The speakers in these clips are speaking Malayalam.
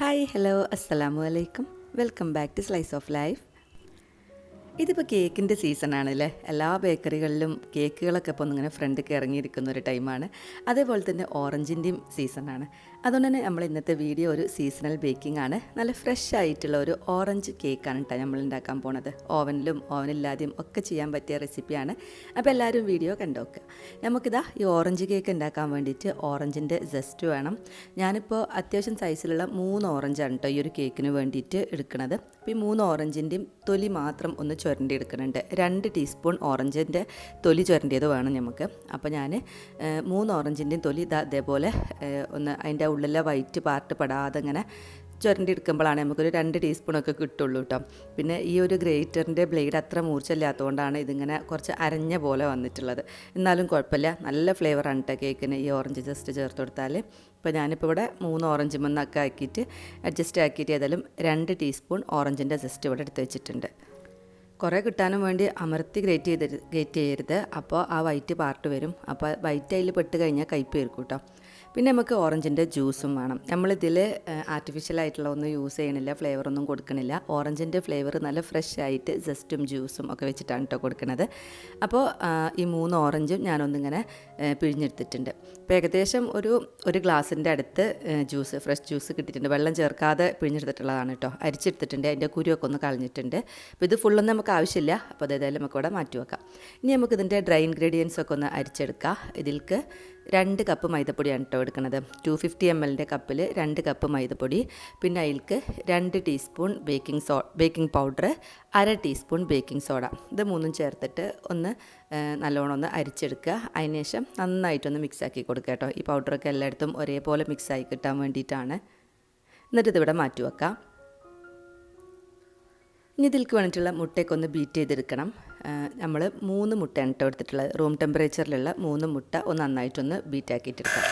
ഹായ് ഹലോ അസ്സലാമു അലൈക്കും welcome back to slice of life. ഇതിപ്പോൾ കേക്കിൻ്റെ സീസണാണല്ലേ. എല്ലാ ബേക്കറികളിലും കേക്കുകളൊക്കെ ഇപ്പോൾ ഒന്നിങ്ങനെ ഫ്രണ്ടിലേക്ക് ഇറങ്ങിയിരിക്കുന്ന ഒരു ടൈമാണ്. അതേപോലെ തന്നെ ഓറഞ്ചിൻ്റെയും സീസണാണ്. അതുകൊണ്ട് തന്നെ നമ്മൾ ഇന്നത്തെ വീഡിയോ ഒരു സീസണൽ ബേക്കിംഗ് ആണ്. നല്ല ഫ്രഷ് ആയിട്ടുള്ള ഒരു ഓറഞ്ച് കേക്കാണ് കേട്ടോ നമ്മൾ ഉണ്ടാക്കാൻ പോണത്. ഓവനില്ലാതെയും ഒക്കെ ചെയ്യാൻ പറ്റിയ റെസിപ്പിയാണ്. അപ്പോൾ എല്ലാവരും വീഡിയോ കണ്ടുനോക്കുക. നമുക്കിതാ ഈ ഓറഞ്ച് കേക്ക് ഉണ്ടാക്കാൻ വേണ്ടിയിട്ട് ഓറഞ്ചിൻ്റെ ജസ്റ്റ് വേണം. ഞാനിപ്പോൾ അത്യാവശ്യം സൈസിലുള്ള 3 ഓറഞ്ചാണ് കേട്ടോ ഈ ഒരു കേക്കിന് വേണ്ടിയിട്ട് എടുക്കുന്നത്. അപ്പോൾ ഈ 3 ഓറഞ്ചിൻ്റെയും തൊലി മാത്രം ഒന്ന് ചുരണ്ടി എടുക്കുന്നുണ്ട്. 2 ടീസ്പൂൺ ഓറഞ്ചിൻ്റെ തൊലി ചുരണ്ടിയത് വേണം നമുക്ക്. അപ്പോൾ ഞാൻ 3 ഓറഞ്ചിൻ്റെയും തൊലി അതേപോലെ ഒന്ന് അതിൻ്റെ ഉള്ളിലെ വൈറ്റ് പാർട്ട് പെടാതെ ഇങ്ങനെ ചുരണ്ടി എടുക്കുമ്പോഴാണ് നമുക്കൊരു 2 ടീസ്പൂണൊക്കെ കിട്ടുള്ളൂ കേട്ടോ. പിന്നെ ഈ ഒരു ഗ്രേറ്ററിൻ്റെ ബ്ലേഡ് അത്ര മൂർച്ചയില്ലാത്തതുകൊണ്ടാണ് ഇതിങ്ങനെ കുറച്ച് അരഞ്ഞ പോലെ വന്നിട്ടുള്ളത്. എന്നാലും കുഴപ്പമില്ല, നല്ല ഫ്ലേവറാണ് കേട്ടോ കേക്കിന് ഈ ഓറഞ്ച് ജസ്റ്റ് ചേർത്ത് കൊടുത്താൽ. ഇപ്പോൾ ഞാനിപ്പോൾ ഇവിടെ 3 ഓറഞ്ച് മണ്ണൊക്കെ ആക്കിയിട്ട് അഡ്ജസ്റ്റ് ആക്കിയിട്ട് ഏതായാലും 2 ടീസ്പൂൺ ഓറഞ്ചിൻ്റെ ജസ്റ്റ് ഇവിടെ എടുത്ത് വെച്ചിട്ടുണ്ട്. കുറേ കിട്ടാനും വേണ്ടി അമർത്തി ഗ്രേറ്റ് ചെയ്യരുത്, അപ്പോൾ ആ വൈറ്റ് പാർട്ട് വരും. അപ്പോൾ വൈറ്റ് അതിൽ പെട്ട് കഴിഞ്ഞാൽ കയ്പ്പ് വരും കേട്ടോ. പിന്നെ നമുക്ക് ഓറഞ്ചിൻ്റെ ജ്യൂസും വേണം. നമ്മളിതിൽ ആർട്ടിഫിഷ്യലായിട്ടുള്ള ഒന്നും യൂസ് ചെയ്യണില്ല, ഫ്ലേവറൊന്നും കൊടുക്കണില്ല. ഓറഞ്ചിൻ്റെ ഫ്ലേവർ നല്ല ഫ്രഷ് ആയിട്ട് ജസ്റ്റും ജ്യൂസും ഒക്കെ വെച്ചിട്ടാണ് കേട്ടോ കൊടുക്കുന്നത്. അപ്പോൾ ഈ 3 ഓറഞ്ചും ഞാനൊന്നിങ്ങനെ പിഴിഞ്ഞെടുത്തിട്ടുണ്ട്. ഇപ്പോൾ ഏകദേശം ഒരു ഗ്ലാസിൻ്റെ അടുത്ത് ഫ്രഷ് ജ്യൂസ് കിട്ടിയിട്ടുണ്ട്. വെള്ളം ചേർക്കാതെ പിഴിഞ്ഞെടുത്തിട്ടുള്ളതാണ് കേട്ടോ. അരിച്ചെടുത്തിട്ടുണ്ട്, അതിൻ്റെ കുരുവൊക്കെ ഒന്ന് കളഞ്ഞിട്ടുണ്ട്. അപ്പോൾ ഇത് ഫുള്ളൊന്നും നമുക്ക് ആവശ്യമില്ല. അപ്പോൾ അതായത് നമുക്ക് ഇവിടെ മാറ്റി വെക്കാം. ഇനി നമുക്കിതിൻ്റെ ഡ്രൈ ഇൻഗ്രീഡിയൻസ് ഒക്കെ ഒന്ന് അരിച്ചെടുക്കാം. ഇതിൽക്ക് 2 കപ്പ് മൈദപ്പൊടിയാണ് കേട്ടോ എടുക്കുന്നത്. 250 ml കപ്പിൽ 2 കപ്പ് മൈദപ്പൊടി. പിന്നെ അതിൽക്ക് 2 teaspoon baking powder, 1/2 teaspoon baking soda. ഇത് 3 ചേർത്തിട്ട് ഒന്ന് നല്ലോണം ഒന്ന് അരിച്ചെടുക്കുക. അതിന് ശേഷം നന്നായിട്ടൊന്ന് മിക്സാക്കി കൊടുക്കുക കേട്ടോ. ഈ പൗഡറൊക്കെ എല്ലായിടത്തും ഒരേപോലെ മിക്സായി കിട്ടാൻ വേണ്ടിയിട്ടാണ്. എന്നിട്ട് ഇതിവിടെ മാറ്റി വെക്കാം. ഇനി ഇതിൽക്ക് വേണ്ടിയിട്ടുള്ള മുട്ടയൊക്കെ ഒന്ന് ബീറ്റ് ചെയ്തെടുക്കണം. നമ്മൾ 3 മുട്ടയാണ് കേട്ടോ എടുത്തിട്ടുള്ളത്. റൂം ടെമ്പറേച്ചറിലുള്ള 3 മുട്ട ഒന്ന് നന്നായിട്ടൊന്ന് ബീറ്റ് ആക്കിയിട്ടെടുക്കാം.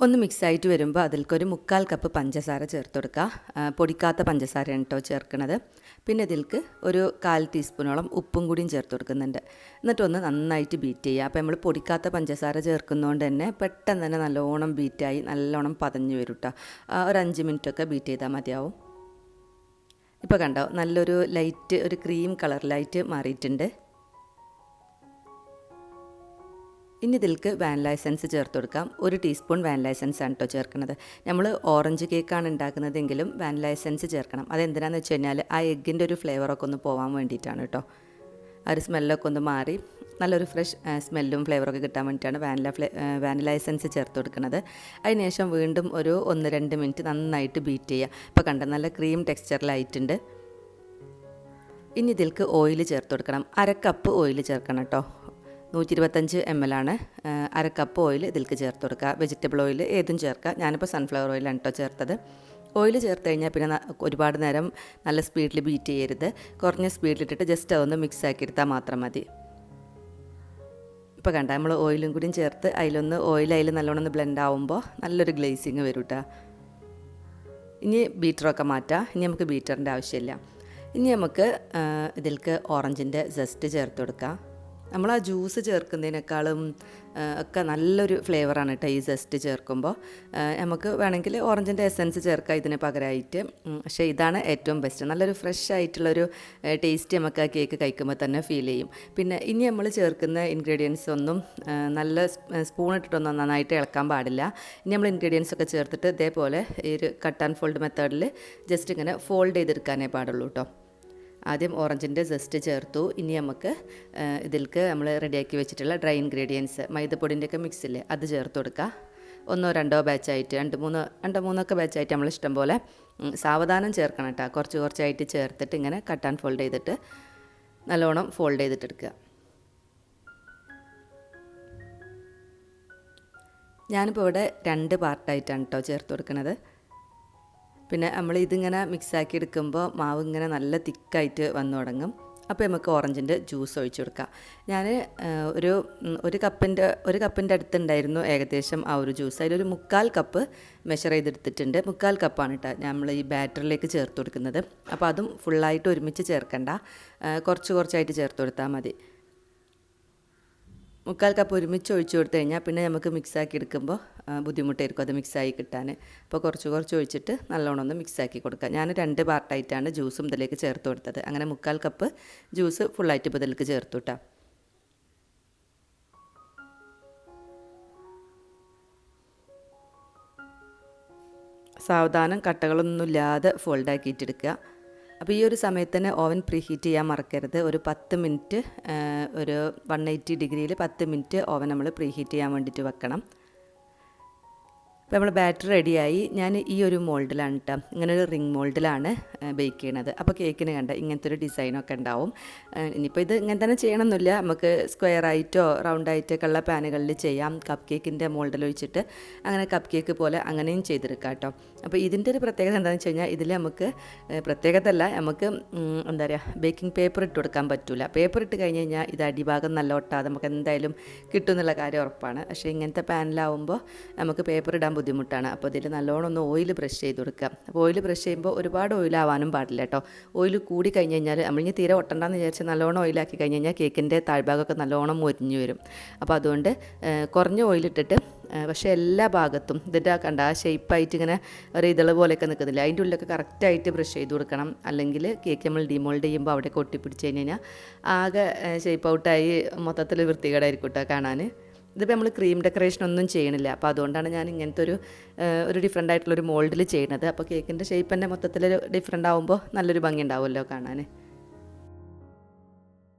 ഒന്ന് മിക്സായിട്ട് വരുമ്പോൾ അതിൽക്കൊരു 1/4 കപ്പ് പഞ്ചസാര ചേർത്ത് കൊടുക്കുക. പൊടിക്കാത്ത പഞ്ചസാരയാണ് കേട്ടോ ചേർക്കുന്നത്. പിന്നെ ഇതിൽക്ക് ഒരു 1/4 ടീസ്പൂണോളം ഉപ്പും കൂടിയും ചേർത്ത് കൊടുക്കുന്നുണ്ട്. എന്നിട്ടൊന്ന് നന്നായിട്ട് ബീറ്റ് ചെയ്യുക. അപ്പോൾ നമ്മൾ പൊടിക്കാത്ത പഞ്ചസാര ചേർക്കുന്നതുകൊണ്ട് തന്നെ പെട്ടെന്ന് തന്നെ നല്ലോണം ബീറ്റായി നല്ലോണം പതഞ്ഞ് വരും കേട്ടോ. ഒരു 5 മിനിറ്റൊക്കെ ബീറ്റ് ചെയ്താൽ മതിയാവും. ഇപ്പോൾ കണ്ടോ, നല്ലൊരു ലൈറ്റ് ഒരു ക്രീം കളറിലായിട്ട് മാറിയിട്ടുണ്ട്. ഇനി ഇതിൽക്ക് വാനില എസൻസ് ചേർത്ത് കൊടുക്കാം. 1 ടീസ്പൂൺ വാനില എസൻസ് ആണ് കേട്ടോ ചേർക്കുന്നത്. നമ്മൾ ഓറഞ്ച് കേക്കാണ് ഉണ്ടാക്കുന്നതെങ്കിലും വാനില എസൻസ് ചേർക്കണം. അതെന്തിനാണെന്ന് വെച്ച് കഴിഞ്ഞാൽ ആ എഗ്ഗിൻ്റെ ഒരു ഫ്ലേവറൊക്കെ ഒന്ന് പോകാൻ വേണ്ടിയിട്ടാണ് കേട്ടോ. ആ ഒരു സ്മെല്ലൊക്കെ ഒന്ന് മാറി നല്ലൊരു ഫ്രഷ് സ്മെല്ലും ഫ്ലേവറൊക്കെ കിട്ടാൻ വേണ്ടിയിട്ടാണ് വാനില എസൻസ് ചേർത്ത് കൊടുക്കുന്നത്. അതിനുശേഷം വീണ്ടും ഒരു 1-2 മിനിറ്റ് നന്നായിട്ട് ബീറ്റ് ചെയ്യുക. ഇപ്പോൾ കണ്ട നല്ല ക്രീം ടെക്സ്ചറിലായിട്ടുണ്ട്. ഇനി ഇതിൽക്ക് ഓയിൽ ചേർത്ത് കൊടുക്കണം. 1/2 കപ്പ് ഓയിൽ ചേർക്കണം കേട്ടോ. 125 ml ആണ്. 1/2 കപ്പ് ഓയിൽ ഇതിൽക്ക് ചേർത്ത് കൊടുക്കുക. വെജിറ്റബിൾ ഓയിൽ ഏതും ചേർക്കുക. ഞാനിപ്പോൾ സൺഫ്ലവർ ഓയിലാണ് കേട്ടോ ചേർത്തത്. ഓയിൽ ചേർത്ത് കഴിഞ്ഞാൽ പിന്നെ ഒരുപാട് നേരം നല്ല സ്പീഡിൽ ബീറ്റ് ചെയ്യരുത്. കുറഞ്ഞ സ്പീഡിലിട്ടിട്ട് ജസ്റ്റ് അതൊന്ന് മിക്സ് ആക്കി എടുത്താൽ മാത്രം മതി. ഇപ്പോൾ കണ്ട നമ്മൾ ഓയിലും കൂടിയും ചേർത്ത് അതിൽ നല്ലോണം ഒന്ന് ബ്ലെൻഡ് ആവുമ്പോൾ നല്ലൊരു ഗ്ലേസിങ് വരും കേട്ടോ. ഇനി ബീറ്ററൊക്കെ മാറ്റാം. ഇനി നമുക്ക് ബീറ്ററിൻ്റെ ആവശ്യമില്ല. ഇനി നമുക്ക് ഇതിൽക്ക് ഓറഞ്ചിൻ്റെ ജസ്റ്റ് ചേർത്ത് കൊടുക്കാം. നമ്മൾ ആ ജ്യൂസ് ചേർക്കുന്നതിനേക്കാളും ഒക്കെ നല്ലൊരു ഫ്ലേവറാണ് കേട്ടോ ഈ ജസ്റ്റ് ചേർക്കുമ്പോൾ. നമുക്ക് വേണമെങ്കിൽ ഓറഞ്ചിൻ്റെ എസൻസ് ചേർക്കാം ഇതിന് പകരമായിട്ട്. പക്ഷേ ഇതാണ് ഏറ്റവും ബെസ്റ്റ്. നല്ലൊരു ഫ്രഷ് ആയിട്ടുള്ളൊരു ടേസ്റ്റ് നമുക്ക് ആ കേക്ക് കഴിക്കുമ്പോൾ തന്നെ ഫീൽ ചെയ്യും. പിന്നെ ഇനി നമ്മൾ ചേർക്കുന്ന ഇൻഗ്രീഡിയൻസ് ഒന്നും നല്ല സ്പൂൺ ഇട്ടിട്ടൊന്നും നന്നായിട്ട് ഇളക്കാൻ പാടില്ല. ഇനി നമ്മൾ ഇൻഗ്രീഡിയൻസ് ഒക്കെ ചേർത്തിട്ട് ഇതേപോലെ ഈ ഒരു കട്ട് ആൻഡ് ഫോൾഡ് മെത്തേഡിൽ ജസ്റ്റ് ഇങ്ങനെ ഫോൾഡ് ചെയ്തെടുക്കാനേ പാടുള്ളൂ കേട്ടോ. ആദ്യം ഓറഞ്ചിൻ്റെ ജസ്റ്റ് ചേർത്തു. ഇനി നമുക്ക് ഇതിൽക്ക് നമ്മൾ റെഡിയാക്കി വെച്ചിട്ടുള്ള ഡ്രൈ ഇൻഗ്രീഡിയൻസ് മൈദപ്പൊടിൻ്റെയൊക്കെ മിക്സില്ലേ അത് ചേർത്ത് കൊടുക്കുക. 1-2 ബാച്ചായിട്ട് 2-3 ബാച്ചായിട്ട് നമ്മൾ ഇഷ്ടം പോലെ സാവധാനം ചേർക്കണം കേട്ടോ. കുറച്ചായിട്ട് ചേർത്തിട്ട് ഇങ്ങനെ കട്ട് ആൻഡ് ഫോൾഡ് ചെയ്തിട്ട് നല്ലോണം ഫോൾഡ് ചെയ്തിട്ടെടുക്കുക. ഞാനിപ്പോൾ ഇവിടെ 2 പാർട്ടായിട്ടാണ് കേട്ടോ ചേർത്ത് കൊടുക്കുന്നത്. പിന്നെ നമ്മൾ ഇതിങ്ങനെ മിക്സാക്കി എടുക്കുമ്പോൾ മാവ് ഇങ്ങനെ നല്ല തിക്കായിട്ട് വന്നു തുടങ്ങും. അപ്പോൾ നമുക്ക് ഓറഞ്ചിൻ്റെ ജ്യൂസ് ഒഴിച്ചു കൊടുക്കാം. ഞാൻ ഒരു കപ്പിൻ്റെ അടുത്തുണ്ടായിരുന്നു ഏകദേശം ആ ഒരു ജ്യൂസ്. അതിലൊരു 1/4 കപ്പ് മെഷർ ചെയ്തെടുത്തിട്ടുണ്ട്. 1/4 കപ്പാണ് കേട്ടോ നമ്മൾ ഈ ബാറ്ററിലേക്ക് ചേർത്ത് കൊടുക്കുന്നത്. അപ്പോൾ അതും ഫുള്ളായിട്ട് ഒരുമിച്ച് ചേർക്കണ്ട, കുറച്ചായിട്ട് ചേർത്ത് കൊടുത്താൽ മതി. മുക്കാൽ കപ്പ് ഒരുമിച്ച് ഒഴിച്ച് കൊടുത്തു കഴിഞ്ഞാൽ പിന്നെ നമുക്ക് മിക്സാക്കി എടുക്കുമ്പോൾ ബുദ്ധിമുട്ടായിരിക്കും അത് മിക്സായി കിട്ടാൻ. അപ്പോൾ കുറച്ച് കുറച്ച് ഒഴിച്ചിട്ട് നല്ലോണം ഒന്ന് മിക്സാക്കി കൊടുക്കുക. ഞാൻ 2 പാർട്ടായിട്ടാണ് ജ്യൂസും ഇതിലേക്ക് ചേർത്ത് കൊടുത്തത്. അങ്ങനെ മുക്കാൽ കപ്പ് ജ്യൂസ് ഫുള്ളായിട്ട് ഇപ്പോൾ ഇതിലേക്ക് ചേർത്തു കേട്ടോ. സാവധാനം കട്ടകളൊന്നുമില്ലാതെ ഫോൾഡാക്കിയിട്ടെടുക്കുക. അപ്പോൾ ഈ ഒരു സമയത്ത് തന്നെ ഓവൻ പ്രീ ഹീറ്റ് ചെയ്യാൻ മറക്കരുത്. ഒരു 10 മിനിറ്റ് ഒരു 180 ഡിഗ്രിയിൽ 10 മിനിറ്റ് ഓവൻ നമ്മൾ പ്രീ ഹീറ്റ് ചെയ്യാൻ വേണ്ടിയിട്ട് വെക്കണം. അപ്പോൾ നമ്മൾ ബാറ്റർ റെഡിയായി. ഞാൻ ഈ ഒരു മോൾഡിലാണ് കേട്ടോ, ഇങ്ങനെ ഒരു റിംഗ് മോൾഡിലാണ് ബേക്ക് ചെയ്യണത്. അപ്പോൾ കേക്കിന് കണ്ട ഇങ്ങനത്തെ ഒരു ഡിസൈനൊക്കെ ഉണ്ടാവും. ഇനിയിപ്പോൾ ഇത് ഇങ്ങനെ തന്നെ ചെയ്യണമെന്നില്ല, നമുക്ക് സ്ക്വയർ ആയിട്ടോ റൗണ്ട് ആയിട്ടൊക്കെ ഉള്ള പാനുകളിൽ ചെയ്യാം. കപ്പ് കേക്കിൻ്റെ മോൾഡിൽ ഒഴിച്ചിട്ട് അങ്ങനെ കപ്പ് കേക്ക് പോലെ അങ്ങനെയും ചെയ്തെടുക്കാം കേട്ടോ. അപ്പോൾ ഇതിൻ്റെ ഒരു പ്രത്യേകത എന്താണെന്ന് വെച്ച് കഴിഞ്ഞാൽ ഇതിൽ നമുക്ക് പ്രത്യേകത അല്ല, നമുക്ക് എന്താ പറയുക, ബേക്കിംഗ് പേപ്പർ ഇട്ട് കൊടുക്കാൻ പറ്റില്ല. പേപ്പർ ഇട്ട് കഴിഞ്ഞ് കഴിഞ്ഞാൽ ഇത് അടിഭാഗം നല്ല ഒട്ടാതെ നമുക്ക് എന്തായാലും കിട്ടും എന്നുള്ള കാര്യം ഉറപ്പാണ്. പക്ഷേ ഇങ്ങനത്തെ പാനിലാവുമ്പോൾ നമുക്ക് പേപ്പർ ഇടാൻ ബുദ്ധിമുട്ടാണ്. അപ്പോൾ ഇതിൽ നല്ലോണം ഒന്ന് ഓയിൽ ബ്രഷ് ചെയ്ത് കൊടുക്കുക. അപ്പോൾ ഓയിൽ ബ്രഷ് ചെയ്യുമ്പോൾ ഒരുപാട് ഓയിലാവാനും പാടില്ല കേട്ടോ. ഓയിൽ കൂടി കഴിഞ്ഞ് കഴിഞ്ഞാൽ നമ്മളിനി തീരെ ഒട്ടണ്ടെന്ന് വിചാരിച്ച് നല്ലോണം ഓയിലാക്കി കഴിഞ്ഞ് കഴിഞ്ഞാൽ കേക്കിൻ്റെ താഴ്ഭാഗമൊക്കെ നല്ലോണം മുരിഞ്ഞു വരും. അപ്പോൾ അതുകൊണ്ട് കുറഞ്ഞ ഓയിലിട്ടിട്ട്, പക്ഷേ എല്ലാ ഭാഗത്തും ഇതിൻ്റെ കണ്ട ആ ഷേപ്പായിട്ട് ഇങ്ങനെ ഒരു ഇതള് പോലെയൊക്കെ നിൽക്കുന്നില്ല, അതിൻ്റെ ഉള്ളിലൊക്കെ കറക്റ്റായിട്ട് ബ്രഷ് ചെയ്ത് കൊടുക്കണം. അല്ലെങ്കിൽ കേക്ക് നമ്മൾ ഡിമോൾഡ് ചെയ്യുമ്പോൾ അവിടെ ഒട്ടിപ്പിടിച്ച് കഴിഞ്ഞ് കഴിഞ്ഞാൽ ആകെ ഷേപ്പ് ഔട്ടായി മൊത്തത്തിൽ വൃത്തികേടായിരിക്കും കേട്ടോ കാണാൻ. ഇതിപ്പോൾ നമ്മൾ ക്രീം ഡെക്കറേഷൻ ഒന്നും ചെയ്യണില്ല. അപ്പോൾ അതുകൊണ്ടാണ് ഞാൻ ഇങ്ങനത്തെ ഒരു ഡിഫറെൻ്റ് ആയിട്ടുള്ളൊരു മോൾഡിൽ ചെയ്യുന്നത്. അപ്പോൾ കേക്കിൻ്റെ ഷേപ്പ് തന്നെ മൊത്തത്തിൽ ഡിഫറെൻ്റ് ആകുമ്പോൾ നല്ലൊരു ഭംഗി ഉണ്ടാവുമല്ലോ കാണാൻ.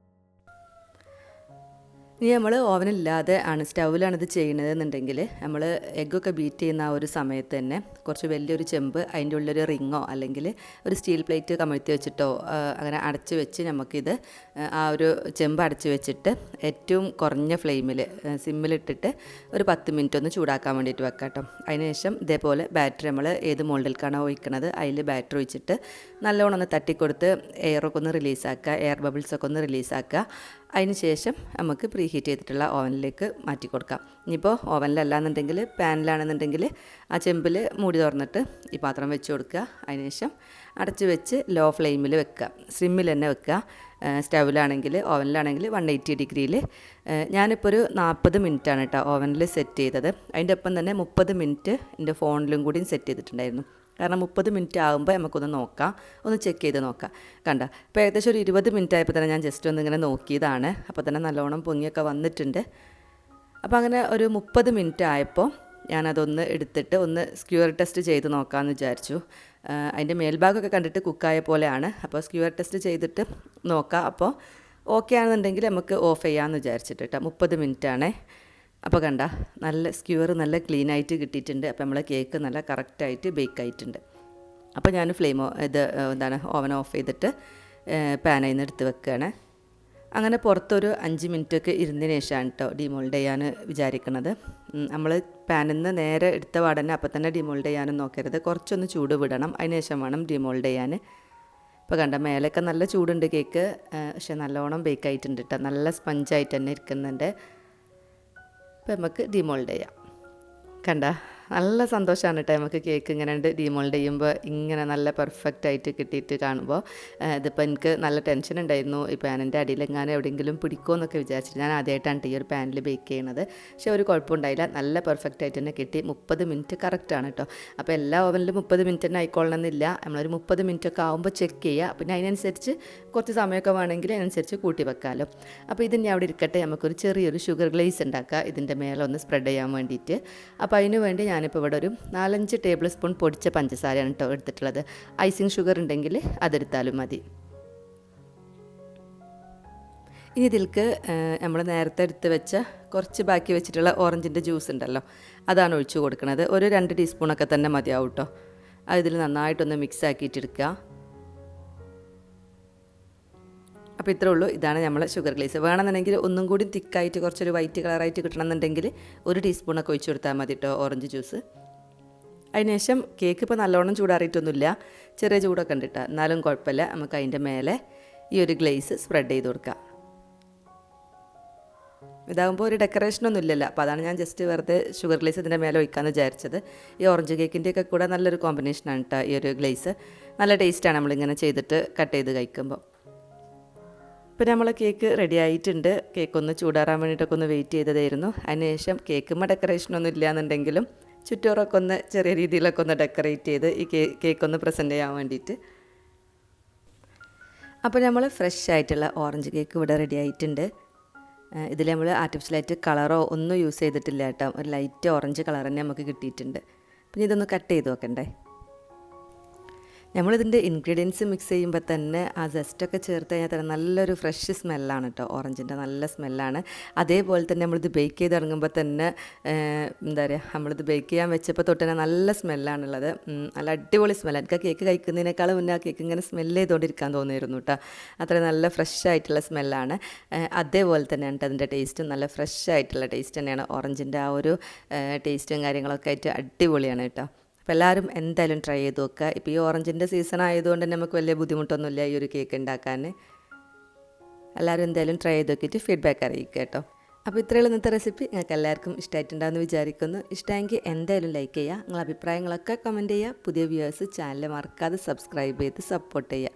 ഇനി നമ്മൾ ഓവനില്ലാതെ ആണ് സ്റ്റൗവിലാണ് ഇത് ചെയ്യുന്നത് എന്നുണ്ടെങ്കിൽ നമ്മൾ എഗ്ഗൊക്കെ ബീറ്റ് ചെയ്യുന്ന ആ ഒരു സമയത്ത് തന്നെ കുറച്ച് വലിയൊരു ചെമ്പ്, അതിൻ്റെ ഉള്ളൊരു റിങ്ങോ അല്ലെങ്കിൽ ഒരു സ്റ്റീൽ പ്ലേറ്റ് കമഴ്ത്തി വെച്ചിട്ടോ അങ്ങനെ അടച്ച് വെച്ച് നമുക്കിത് ആ ഒരു ചെമ്പ് അടച്ച് വെച്ചിട്ട് ഏറ്റവും കുറഞ്ഞ ഫ്ലെയിമിൽ സിമ്മിലിട്ടിട്ട് ഒരു 10 മിനിറ്റ് ഒന്ന് ചൂടാക്കാൻ വേണ്ടിയിട്ട് വെക്കാം കേട്ടോ. അതിനുശേഷം ഇതേപോലെ ബാറ്ററി നമ്മൾ ഏത് മോൾഡിൽക്കാണോ ഒഴിക്കണത് അതിൽ ബാറ്ററി ഒഴിച്ചിട്ട് നല്ലോണം ഒന്ന് തട്ടിക്കൊടുത്ത് എയറൊക്കെ ഒന്ന് റിലീസാക്കുക, എയർ ബബിൾസൊക്കെ ഒന്ന് റിലീസാക്കുക. അതിന് ശേഷം നമുക്ക് പ്രീ ഹീറ്റ് ചെയ്തിട്ടുള്ള ഓവനിലേക്ക് മാറ്റി കൊടുക്കാം. ഇനിയിപ്പോൾ ഓവനിലല്ലാന്നുണ്ടെങ്കിൽ പാനിലാണെന്നുണ്ടെങ്കിൽ ആ ചെമ്പിൽ മൂടി തുറന്നിട്ട് ഈ പാത്രം വെച്ച് കൊടുക്കുക. അതിനുശേഷം അടച്ച് വെച്ച് ലോ ഫ്ലെയിമിൽ വെക്കുക, സ്ലിമ്മിൽ തന്നെ വെക്കുക. സ്റ്റൗവിലാണെങ്കിൽ ഓവനിലാണെങ്കിൽ 180 ഡിഗ്രിയിൽ ഞാനിപ്പോൾ ഒരു 40 മിനിറ്റാണ് കേട്ടോ ഓവനിൽ സെറ്റ് ചെയ്തത്. അതിൻ്റെ ഒപ്പം തന്നെ 30 മിനിറ്റ് എൻ്റെ ഫോണിലും കൂടിയും സെറ്റ് ചെയ്തിട്ടുണ്ടായിരുന്നു. കാരണം 30 മിനിറ്റ് ആകുമ്പോൾ നമുക്കൊന്ന് നോക്കാം, ഒന്ന് ചെക്ക് ചെയ്ത് നോക്കാം. കണ്ട ഇപ്പോൾ ഏകദേശം ഒരു 20 മിനിറ്റ് ആയപ്പോൾ തന്നെ ഞാൻ ജസ്റ്റ് ഒന്ന് ഇങ്ങനെ നോക്കിയതാണ്. അപ്പോൾ തന്നെ നല്ലോണം പൊങ്ങിയൊക്കെ വന്നിട്ടുണ്ട്. അപ്പോൾ അങ്ങനെ ഒരു 30 മിനിറ്റ് ആയപ്പോൾ ഞാനതൊന്ന് എടുത്തിട്ട് ഒന്ന് സ്ക്യൂർ ടെസ്റ്റ് ചെയ്ത് നോക്കാമെന്ന് വിചാരിച്ചു. അതിൻ്റെ മേൽഭാഗമൊക്കെ കണ്ടിട്ട് കുക്കായ പോലെയാണ്. അപ്പോൾ സ്ക്യൂർ ടെസ്റ്റ് ചെയ്തിട്ട് നോക്കാം. അപ്പോൾ ഓക്കെ ആണെന്നുണ്ടെങ്കിൽ നമുക്ക് ഓഫ് ചെയ്യാമെന്ന് വിചാരിച്ചിട്ട് കേട്ടോ. 30 മിനിറ്റാണേ. അപ്പോൾ കണ്ട നല്ല സ്ക്യൂർ നല്ല ക്ലീൻ ആയിട്ട് കിട്ടിയിട്ടുണ്ട്. അപ്പോൾ നമ്മളെ കേക്ക് നല്ല കറക്റ്റായിട്ട് ബേക്ക് ആയിട്ടുണ്ട്. അപ്പോൾ ഞാൻ ഓവൻ ഓഫ് ചെയ്തിട്ട് പാനിൽ നിന്ന് എടുത്ത് വെക്കുകയാണ്. അങ്ങനെ പുറത്തൊരു 5 മിനിറ്റൊക്കെ ഇരുന്നതിന് ശേഷമാണ് കേട്ടോ ഡിമോൾഡ് ചെയ്യാൻ വിചാരിക്കുന്നത്. നമ്മൾ പാനിൽ നിന്ന് നേരെ എടുത്ത പാടന്നെ അപ്പം തന്നെ ഡിമോൾഡ് ചെയ്യാനും നോക്കരുത്, കുറച്ചൊന്ന് ചൂട് വിടണം, അതിന് ശേഷം വേണം ഡിമോൾഡ് ചെയ്യാൻ. ഇപ്പോൾ കണ്ട മേലൊക്കെ നല്ല ചൂടുണ്ട് കേക്ക്, പക്ഷെ നല്ലോണം ബേക്ക് ആയിട്ടുണ്ട് കേട്ടോ, നല്ല സ്പഞ്ചായിട്ട് തന്നെ ഇരിക്കുന്നുണ്ട്. അപ്പോൾ നമുക്ക് ഡിമോൾഡ് ചെയ്യാം. കണ്ട നല്ല സന്തോഷമാണ് കേട്ടോ നമുക്ക് കേക്ക് ഇങ്ങനെ ഡിമോൾഡ് ചെയ്യുമ്പോൾ ഇങ്ങനെ നല്ല പെർഫെക്റ്റ് ആയിട്ട് കിട്ടിയിട്ട് കാണുമ്പോൾ. ഇതിപ്പോൾ എനിക്ക് നല്ല ടെൻഷൻ ഉണ്ടായിരുന്നു, ഈ പാനിൻ്റെ അടിയിലെങ്ങാനും എവിടെയെങ്കിലും പിടിക്കുമോ എന്നൊക്കെ വിചാരിച്ചിട്ട്. ഞാൻ ആദ്യമായിട്ടാണ് ഈ ഒരു പാനിൽ ബേക്ക് ചെയ്യണത്. പക്ഷേ ഒരു കുഴപ്പമുണ്ടായില്ല, നല്ല പെർഫെക്റ്റ് ആയിട്ട് തന്നെ കിട്ടി. 30 മിനിറ്റ് കറക്റ്റാണ് കേട്ടോ. അപ്പോൾ എല്ലാ ഓവനിലും 30 മിനിറ്റ് തന്നെ ആയിക്കൊള്ളണമെന്നില്ല, നമ്മളൊരു 30 മിനിറ്റ് ഒക്കെ ആകുമ്പോൾ ചെക്ക് ചെയ്യുക. പിന്നെ അതിനനുസരിച്ച് കുറച്ച് സമയമൊക്കെ വേണമെങ്കിൽ അതിനനുസരിച്ച് കൂട്ടി വെക്കാമല്ലോ. അപ്പോൾ ഇതിന് അവിടെ ഇരിക്കട്ടെ, നമുക്കൊരു ചെറിയൊരു ഷുഗർ ഗ്ലേസ് ഉണ്ടാക്കുക ഇതിൻ്റെ മേലെ ഒന്ന് സ്പ്രെഡ് ചെയ്യാൻ വേണ്ടിയിട്ട്. അപ്പോൾ അതിന് വേണ്ടി ഞാനിപ്പോൾ ഇവിടെ ഒരു 4-5 ടേബിൾ സ്പൂൺ പൊടിച്ച പഞ്ചസാരയാണ് കേട്ടോ എടുത്തിട്ടുള്ളത്. ഐസിങ് ഷുഗർ ഉണ്ടെങ്കിൽ അതെടുത്താലും മതി. ഇനി ഇതിലേക്ക് നമ്മൾ നേരത്തെ എടുത്ത് വെച്ച കുറച്ച് ബാക്കി വെച്ചിട്ടുള്ള ഓറഞ്ചിൻ്റെ ജ്യൂസ് ഉണ്ടല്ലോ, അതാണ് ഒഴിച്ചു കൊടുക്കുന്നത്. ഒരു 2 ടീസ്പൂണൊക്കെ തന്നെ മതിയാവും കേട്ടോ. അതിൽ നന്നായിട്ടൊന്ന് മിക്സ് ആക്കിയിട്ടെടുക്കുക. അപ്പോൾ ഇത്രേ ഉള്ളൂ, ഇതാണ് നമ്മൾ ഷുഗർ ഗ്ലേസ്. വേണമെന്നുണ്ടെങ്കിൽ ഒന്നും കൂടി തിക്കായിട്ട് കുറച്ചൊരു വൈറ്റ് കളറായിട്ട് കിട്ടണമെന്നുണ്ടെങ്കിൽ 1 ടീസ്പൂണൊക്കെ ഒഴിച്ചു കൊടുത്താൽ മതി കേട്ടോ ഓറഞ്ച് ജ്യൂസ്. അതിനുശേഷം കേക്ക് ഇപ്പോൾ നല്ലോണം ചൂടാറിയിട്ടൊന്നുമില്ല, ചെറിയ ചൂടൊക്കെ ഉണ്ട് കേട്ടോ, എന്നാലും കുഴപ്പമില്ല. നമുക്ക് അതിൻ്റെ മേലെ ഈ ഒരു ഗ്ലേസ് സ്പ്രെഡ് ചെയ്ത് കൊടുക്കാം. ഇതാകുമ്പോൾ ഒരു ഡെക്കറേഷനൊന്നും ഇല്ലല്ലോ, അപ്പോൾ അതാണ് ഞാൻ ജസ്റ്റ് വെറുതെ ഷുഗർ ഗ്ലേസ് ഇതിൻ്റെ മേലെ ഒഴിക്കാമെന്ന് വിചാരിച്ചത്. ഈ ഓറഞ്ച് കേക്കിൻ്റെയൊക്കെ കൂടെ നല്ലൊരു കോമ്പിനേഷനാണ് കേട്ടോ ഈ ഒരു ഗ്ലേസ്. നല്ല ടേസ്റ്റാണ് നമ്മളിങ്ങനെ ചെയ്തിട്ട് കട്ട് ചെയ്ത് കഴിക്കുമ്പോൾ. ഇപ്പോൾ നമ്മളെ കേക്ക് റെഡി ആയിട്ടുണ്ട്. കേക്ക് ഒന്ന് ചൂടാറാൻ വേണ്ടിയിട്ടൊക്കെ ഒന്ന് വെയിറ്റ് ചെയ്തതായിരുന്നു. അതിനുശേഷം കേക്കുമ്പോൾ ഡെക്കറേഷനൊന്നും ഇല്ലയെന്നുണ്ടെങ്കിലും ചുറ്റോറൊക്കെ ഒന്ന് ചെറിയ രീതിയിലൊക്കെ ഒന്ന് ഡെക്കറേറ്റ് ചെയ്ത് ഈ കേക്ക് ഒന്ന് പ്രസൻറ്റ് ചെയ്യാൻ വേണ്ടിയിട്ട്. അപ്പോൾ നമ്മൾ ഫ്രഷ് ആയിട്ടുള്ള ഓറഞ്ച് കേക്ക് ഇവിടെ റെഡി ആയിട്ടുണ്ട്. ഇതിൽ നമ്മൾ ആർട്ടിഫിഷ്യലായിട്ട് കളറോ ഒന്നും യൂസ് ചെയ്തിട്ടില്ല കേട്ടോ. ഒരു ലൈറ്റ് ഓറഞ്ച് കളർ തന്നെ നമുക്ക് കിട്ടിയിട്ടുണ്ട്. പിന്നെ ഇതൊന്ന് കട്ട് ചെയ്ത് നോക്കണ്ടേ. നമ്മളിതിൻ്റെ ഇൻഗ്രീഡിയൻസ് മിക്സ് ചെയ്യുമ്പോൾ തന്നെ ആ ജസ്റ്റൊക്കെ ചേർത്ത് കഴിഞ്ഞാൽ തന്നെ നല്ലൊരു ഫ്രഷ് സ്മെല്ലാണ് കേട്ടോ. ഓറഞ്ചിൻ്റെ നല്ല സ്മെല്ലാണ്. അതേപോലെ തന്നെ നമ്മളിത് ബേക്ക് ചെയ്ത് തുടങ്ങുമ്പോൾ തന്നെ എന്താ പറയുക, നമ്മളിത് ബേക്ക് ചെയ്യാൻ വെച്ചപ്പോൾ തൊട്ട് തന്നെ നല്ല സ്മെല്ലാണുള്ളത്. നല്ല അടിപൊളി സ്മെല്ലാണ്. എനിക്ക് ആ കേക്ക് കഴിക്കുന്നതിനേക്കാളും മുന്നേ ആ കേക്ക് ഇങ്ങനെ സ്മെല്ല് ചെയ്തുകൊണ്ടിരിക്കാൻ തോന്നിയിരുന്നു കേട്ടോ. അത്ര നല്ല ഫ്രഷ് ആയിട്ടുള്ള സ്മെല്ലാണ്. അതേപോലെ തന്നെയാണ് അതിൻ്റെ ടേസ്റ്റും നല്ല ഫ്രഷ് ആയിട്ടുള്ള ടേസ്റ്റ് തന്നെയാണ്. ഓറഞ്ചിൻ്റെ ആ ഒരു ടേസ്റ്റും കാര്യങ്ങളൊക്കെ ആയിട്ട് അടിപൊളിയാണ് കേട്ടോ. അപ്പോൾ എല്ലാവരും എന്തായാലും ട്രൈ ചെയ്ത് നോക്കുക. ഇപ്പോൾ ഈ ഓറഞ്ചിൻ്റെ സീസൺ ആയതുകൊണ്ട് തന്നെ നമുക്ക് വലിയ ബുദ്ധിമുട്ടൊന്നുമില്ല ഈ ഒരു കേക്ക് ഉണ്ടാക്കാൻ. എല്ലാവരും എന്തായാലും ട്രൈ ചെയ്ത് നോക്കിയിട്ട് ഫീഡ്ബാക്ക് അറിയിക്കുക കേട്ടോ. അപ്പോൾ ഇത്രയുള്ള ഇന്നത്തെ റെസിപ്പി നിങ്ങൾക്ക് എല്ലാവർക്കും ഇഷ്ടമായിട്ടുണ്ടാകുമെന്ന് വിചാരിക്കുന്നു. ഇഷ്ടമെങ്കിൽ എന്തായാലും ലൈക്ക് ചെയ്യുക. നിങ്ങളുടെ അഭിപ്രായങ്ങളൊക്കെ കമൻറ്റ് ചെയ്യുക. പുതിയ വ്യൂവേഴ്സ് ചാനൽ മറക്കാതെ സബ്സ്ക്രൈബ് ചെയ്ത് സപ്പോർട്ട് ചെയ്യുക.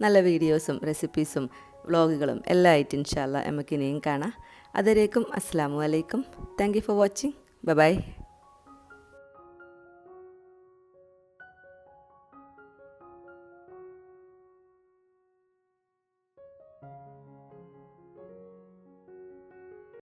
നല്ല വീഡിയോസും റെസിപ്പീസും വ്ളോഗുകളും എല്ലാം ആയിട്ട് ഇൻഷാ അല്ലാഹ് നമുക്ക് ഇനിയും കാണാം. അതുവരേക്കും അസ്സലാമു അലൈക്കും. Thank you for watching. Bye bye.